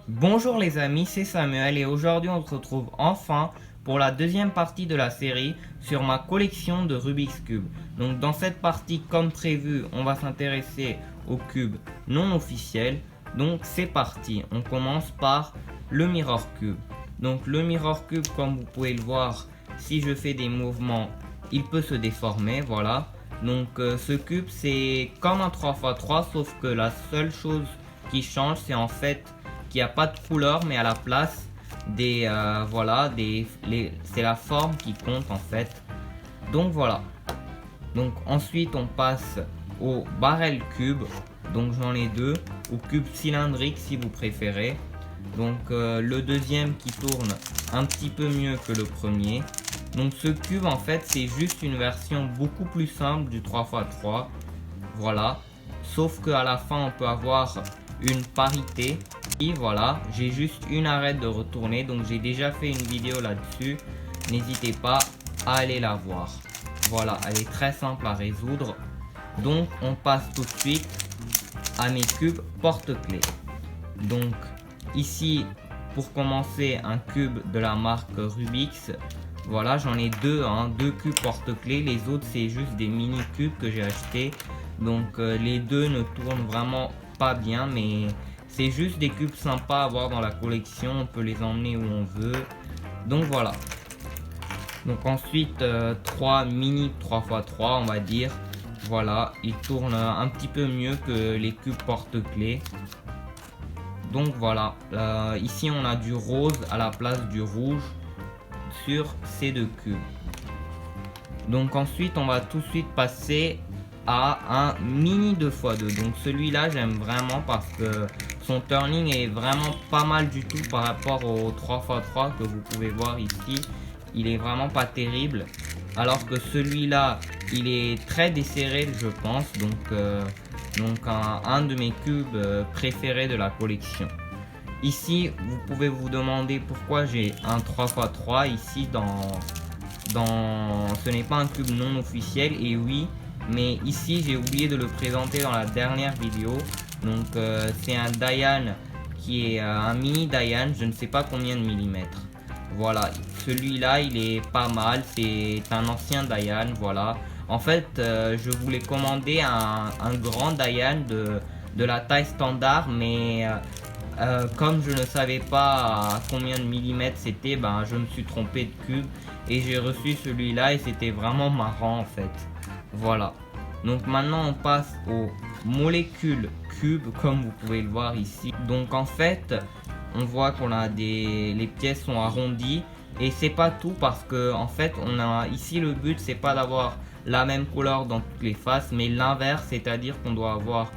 Bonjour les amis, c'est Samuel et aujourd'hui on se retrouve enfin pour la deuxième partie de la série sur ma collection de Rubik's Cube. Donc dans cette partie, comme prévu, on va s'intéresser aux cubes non officiels. Donc c'est parti, on commence par le Mirror Cube. Donc le Mirror Cube, comme vous pouvez le voir, si je fais des mouvements, il peut se déformer, voilà. Donc ce cube c'est comme un 3x3, sauf que la seule chose qui change c'est en fait qu'il n'y a pas de couleur, mais à la place voilà, c'est la forme qui compte en fait. Donc voilà. Donc ensuite on passe au barrel cube. Donc j'en ai deux, au cube cylindrique si vous préférez. Donc le deuxième qui tourne un petit peu mieux que le premier. Donc ce cube en fait c'est juste une version beaucoup plus simple du 3x3. Voilà. Sauf qu'à la fin on peut avoir une parité. Et voilà, j'ai juste une arête de retourner, donc j'ai déjà fait une vidéo là-dessus. N'hésitez pas à aller la voir. Voilà, elle est très simple à résoudre. Donc on passe tout de suite à mes cubes porte-clés. Donc ici, pour commencer, un cube de la marque Rubik's. Voilà, j'en ai deux, deux cubes porte-clés. Les autres, c'est juste des mini cubes que j'ai achetés. Donc les deux ne tournent vraiment pas bien, mais c'est juste des cubes sympas à avoir dans la collection. On peut les emmener où on veut. Donc voilà. Donc ensuite, 3 mini 3x3, on va dire. Voilà, ils tournent un petit peu mieux que les cubes porte-clés. Donc voilà, ici on a du rose à la place du rouge sur ces deux cubes. Donc ensuite on va tout de suite passer à un mini 2x2. Donc celui-là j'aime vraiment parce que son turning est vraiment pas mal du tout par rapport au 3x3 que vous pouvez voir ici. Il est vraiment pas terrible. Alors que celui-là il est très desserré je pense. Donc un de mes cubes préférés de la collection. Ici vous pouvez vous demander pourquoi j'ai un 3x3 ici ce n'est pas un cube non officiel, et oui, mais ici j'ai oublié de le présenter dans la dernière vidéo. Donc c'est un Dayan qui est un mini Dayan, je ne sais pas combien de millimètres. Voilà, celui-là il est pas mal, c'est un ancien Dayan, voilà. En fait je voulais commander un grand Dayan de la taille standard, mais comme je ne savais pas à combien de millimètres c'était, ben je me suis trompé de cube et j'ai reçu celui-là et c'était vraiment marrant en fait. Voilà. Donc maintenant on passe aux molécules cubes comme vous pouvez le voir ici. Donc en fait on voit qu'on a les pièces sont arrondies et c'est pas tout parce que en fait on a ici le but c'est pas d'avoir la même couleur dans toutes les faces mais l'inverse, c'est-à-dire qu'on doit avoir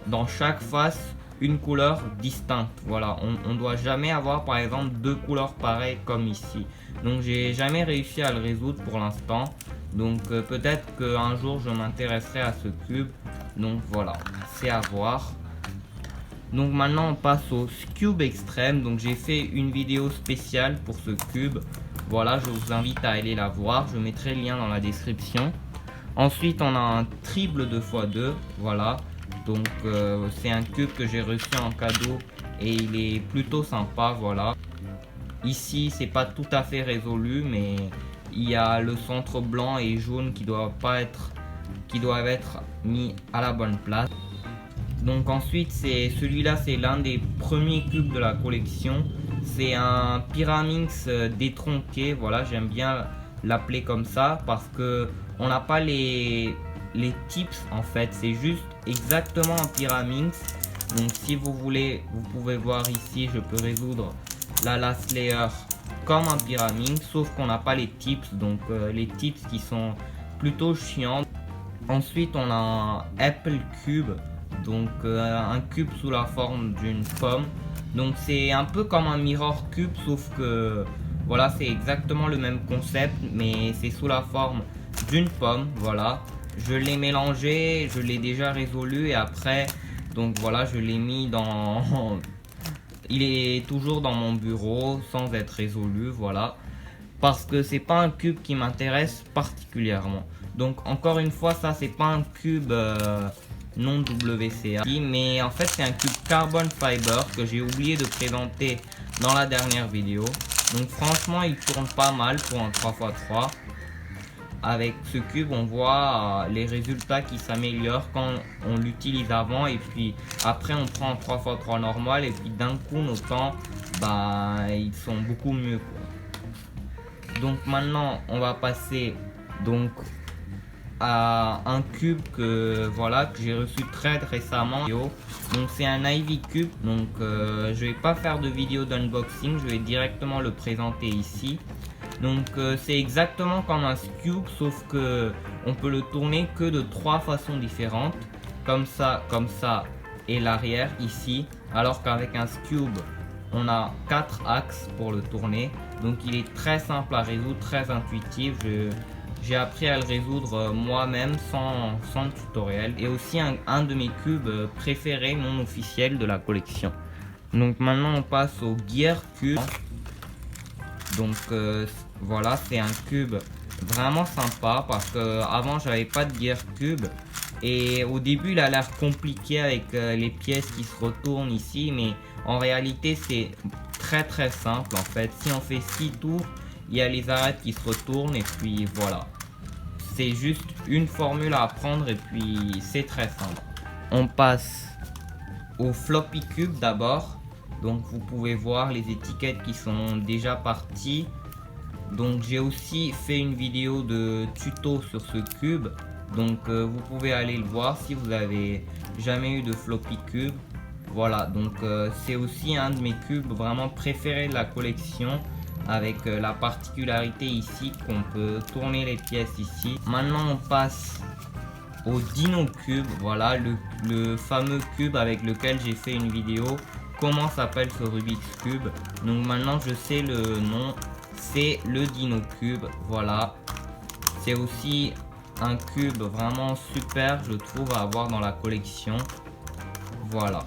dans chaque face une couleur distincte. Voilà, on doit jamais avoir par exemple deux couleurs pareilles comme ici. Donc j'ai jamais réussi à le résoudre pour l'instant. Donc peut-être qu'un jour je m'intéresserai à ce cube. Donc voilà, c'est à voir. Donc maintenant on passe au cube extrême. Donc j'ai fait une vidéo spéciale pour ce cube. Voilà, je vous invite à aller la voir. Je mettrai le lien dans la description. Ensuite on a un triple 2x2. Voilà. Donc c'est un cube que j'ai reçu en cadeau et il est plutôt sympa, voilà. Ici c'est pas tout à fait résolu, mais il y a le centre blanc et jaune qui doivent être mis à la bonne place. Donc ensuite celui-là c'est l'un des premiers cubes de la collection. C'est un Pyraminx détronqué, voilà, j'aime bien l'appeler comme ça parce que on n'a pas les tips en fait, c'est juste exactement un Pyraminx. Donc si vous voulez, vous pouvez voir ici, je peux résoudre la last layer comme un Pyraminx, sauf qu'on n'a pas les tips, donc les tips qui sont plutôt chiants. Ensuite on a un Apple Cube, donc un cube sous la forme d'une pomme. Donc c'est un peu comme un Mirror Cube, sauf que voilà, c'est exactement le même concept, mais c'est sous la forme d'une pomme, voilà. Je l'ai mélangé, je l'ai déjà résolu et après, donc voilà, je l'ai mis dans... Il est toujours dans mon bureau sans être résolu, voilà. parce que c'est pas un cube qui m'intéresse particulièrement. Donc encore une fois, ça c'est pas un cube non WCA, mais en fait c'est un cube carbon fiber que j'ai oublié de présenter dans la dernière vidéo. Donc franchement il tourne pas mal pour un 3x3. Avec ce cube on voit les résultats qui s'améliorent quand on l'utilise avant, et puis après on prend un 3x3 normal et puis d'un coup nos temps ils sont beaucoup mieux quoi. Donc maintenant on va passer donc à un cube que j'ai reçu très récemment. Donc c'est un Ivy Cube, donc je vais pas faire de vidéo d'unboxing, je vais directement le présenter ici. Donc c'est exactement comme un cube, sauf que on peut le tourner que de 3 façons différentes, comme ça et l'arrière ici, alors qu'avec un cube on a 4 axes pour le tourner. Donc il est très simple à résoudre, très intuitif. J'ai appris à le résoudre moi-même sans tutoriel, et aussi un de mes cubes préférés non officiels de la collection. Donc maintenant on passe au Gear Cube. Donc voilà, c'est un cube vraiment sympa parce que avant j'avais pas de Gear Cube, et au début il a l'air compliqué avec les pièces qui se retournent ici, mais en réalité c'est très simple en fait. Si on fait 6 tours, il y a les arêtes qui se retournent, et puis voilà. C'est juste une formule à apprendre et puis c'est très simple. On passe au floppy cube d'abord. Donc vous pouvez voir les étiquettes qui sont déjà parties. Donc j'ai aussi fait une vidéo de tuto sur ce cube. Donc vous pouvez aller le voir si vous avez jamais eu de floppy cube. Voilà, donc c'est aussi un de mes cubes vraiment préférés de la collection, avec la particularité ici qu'on peut tourner les pièces ici. Maintenant on passe au Dino Cube. Voilà le fameux cube avec lequel j'ai fait une vidéo comment s'appelle ce Rubik's Cube. Donc maintenant je sais le nom, c'est le Dino Cube. Voilà, c'est aussi un cube vraiment super je trouve à avoir dans la collection. Voilà,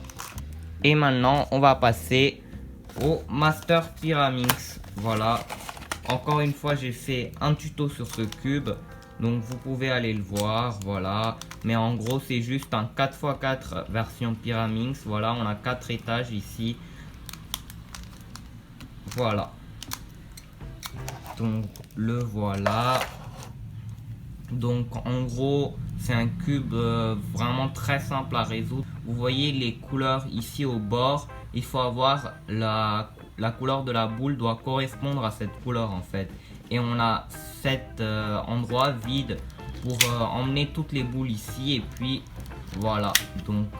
et maintenant on va passer au Master Pyraminx. Voilà, encore une fois j'ai fait un tuto sur ce cube, donc vous pouvez aller le voir. Voilà, mais en gros c'est juste un 4x4 version Pyraminx. Voilà, on a 4 étages ici. Voilà, donc le voilà. Donc en gros c'est un cube vraiment très simple à résoudre. Vous voyez les couleurs ici au bord, il faut avoir la couleur de la boule doit correspondre à cette couleur en fait, et on a cet endroit vide pour emmener toutes les boules ici, et puis voilà. Donc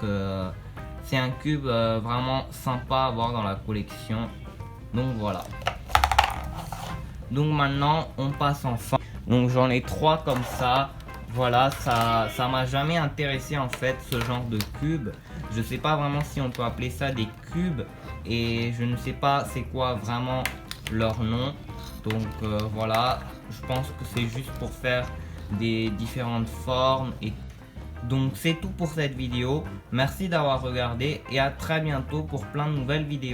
c'est un cube vraiment sympa à avoir dans la collection. Donc voilà, donc maintenant on passe enfin. Donc j'en ai 3 comme ça. Voilà, ça m'a jamais intéressé en fait ce genre de cube. Je sais pas vraiment si on peut appeler ça des cubes, et je ne sais pas c'est quoi vraiment leur nom. Donc voilà, je pense que c'est juste pour faire des différentes formes. Et donc c'est tout pour cette vidéo. Merci d'avoir regardé et à très bientôt pour plein de nouvelles vidéos.